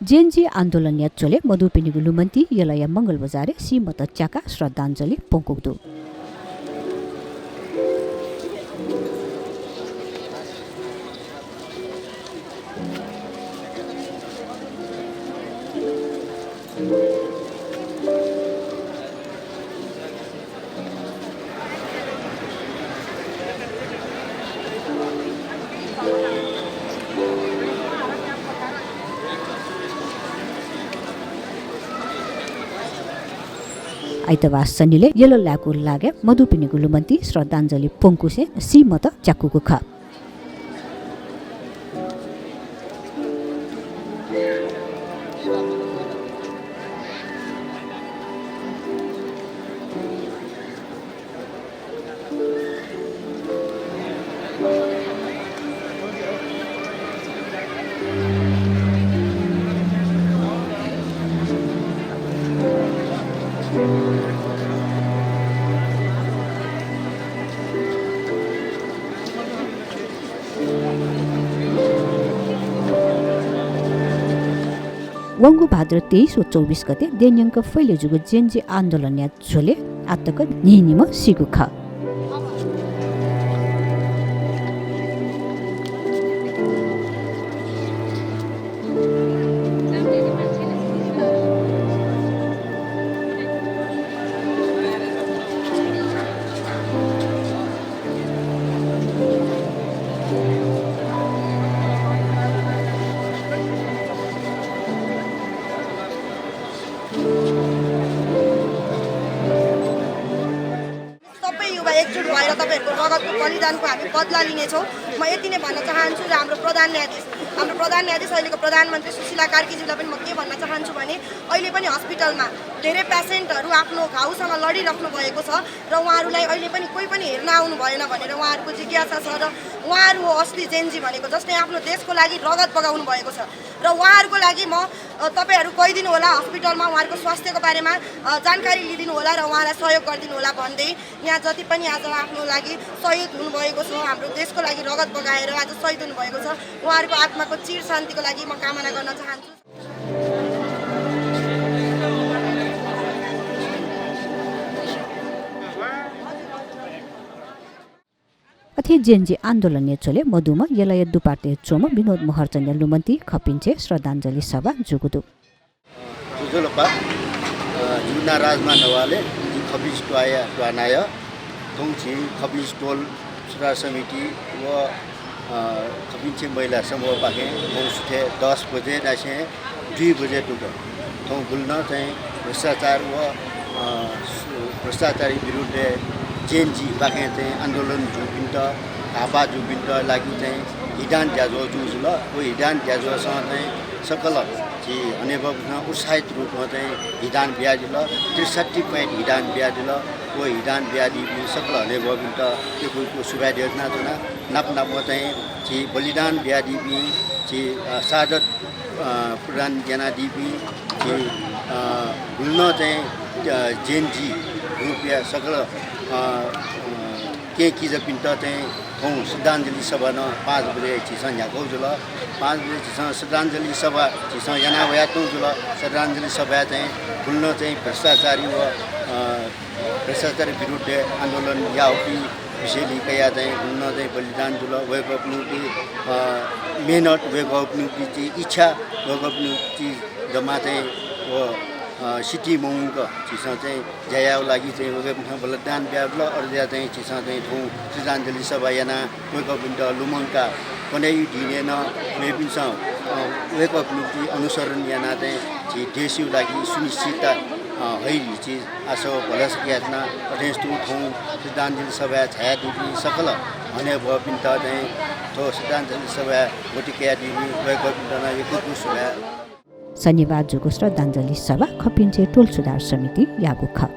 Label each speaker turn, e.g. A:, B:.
A: JNG आन्दोलन याचोले मधुपिनी गुलुमन्ती यलय मंगल बजारे सीमत च्याका श्रद्धाञ्जली पोंकुदु आइतबार शनिले यलो ल्याकु लागे मधुपिनी गुलुमन्ती श्रद्धाञ्जली पोंकुसे सीमत च्याकुको ख वंगु भाद्र 23 व 24 गते देन्यङक फैले जुगु जेएनजी आन्दोलन या झोले आत्तक निनिम सिगु ख
B: एकजुट भएर तपाईहरुको रगतको बलिदानको हामी बदला लिनेछौँ। म यति नै भन्न चाहन्छु र हाम्रो प्रधान न्यायाधीश अहिलेको प्रधानमन्त्री सुशीला कार्कीज्यूलाई पनि म के भन्न चाहन्छु भने अहिले पनि हस्पिटलमा धेरै पेसेन्टहरू आफ्नो घाउसँग लडिराख्नु भएको छ र उहाँहरूलाई अहिले पनि कोही पनि हेर्न आउनु भएन भनेर उहाँहरूको जिज्ञासा छ र उहाँहरू हो असली जेएनजी भनेको, जसले आफ्नो देशको लागि रगत बगाउनु भएको छ र उहाँहरूको लागि म तपाईहरु गइदिनु होला हस्पिटलमा, उहाँहरूको स्वास्थ्यको बारेमा जानकारी लिदिनु होला र उहाँलाई सहयोग गरिदिनु होला भन्दै यहाँ जति पनि आज आफ्नो लागि शहीद हुनुभएको छ, हाम्रो देशको लागि रगत बगाएर आज शहीद हुनुभएको छ, उहाँहरूको आत्माको चिर शान्तिको लागि म कामना गर्न चाहन्छु।
A: अथे जेएनजी आन्दोलन नेचोले मधुमा यलय दुपाटे चोम विनोद महर्जन लुमन्ती खपिन्छे श्रद्धाञ्जली सभा जुगुदु
C: जुजुलपा जुना राजमा नवाले खबिज ट्वानाय थोंछि खबिज टोल सुधार समिति व खबिन्छे महिला समूह पाके सुठे 10 बजे नासे 2 बजे टुक थों बुल्न चाहिँ भ्रष्टाचार व भ्रष्टाचारी विरुद्ध जेएनजी पाके चाहिँ आन्दोलन जुबिन्द हापा जुबिन्द लागि चाहिँ हिडान ज्याजो जुजुल वो हिडान ज्याजोसँग चाहिँ सकल जी अनेबग्न उत्साहित रूपमा चाहिँ हिडान ब्याजिल 63 पॉइंट हिडान ब्याजिल वो हिडान ब्यादि सकल अनेबग्न त्यो कुको सुबादी योजना जुना नाप चाहिँ जी बलिदान ब्यादि जी सादत पुरान जनादीपी जी हुन्न चाहिँ जेएनजी रुपियाँ सकल के किजपिन्ट चाहिँ हौँ श्रद्धाञ्जली सभा न 5 बजे चिसन यहाँ जुल 5 बजे चिसन श्रद्धाञ्जली सभा चिसन यहाँ वयातौँ जुल श्रद्धाञ्जली सभा चाहिँ खुल्न चाहिँ भ्रष्टाचारी व भ्रष्टाचारी विरुद्ध आन्दोलन या विषय लिया चाहिँ खुल्न चाहिँ बलिदान जुल वेक अपनी मेहनत वेक अपनी इच्छा वेक अपनी जमा चाहिँ वो सिटी मौका चिसा चाहिँ जयाउ लागि चाहिँ वेक बलिदान ब्याबल अर्जा चाहिँ चिसा चाहिँ थौ श्रद्धाञ्जली सभा याना वेक अप लुमङका कुनै दिनेन मेबिन्छ वेक अप अनुसरण याना चाहिँ देशु लागि सुनिश्चित हैली चीज आसो भलस यातना अध्यस्तु थौ श्रद्धाञ्जली सभा छायादेवी सकल भने भपिन्त चाहिँ थो श्रद्धाञ्जली सभा गोटिका दिनी वेक अप दना एकको सुभा
A: शनिबार जुगो श्रद्धाञ्जली सभा खपिन्छे टोल सुधार समिति यागु ख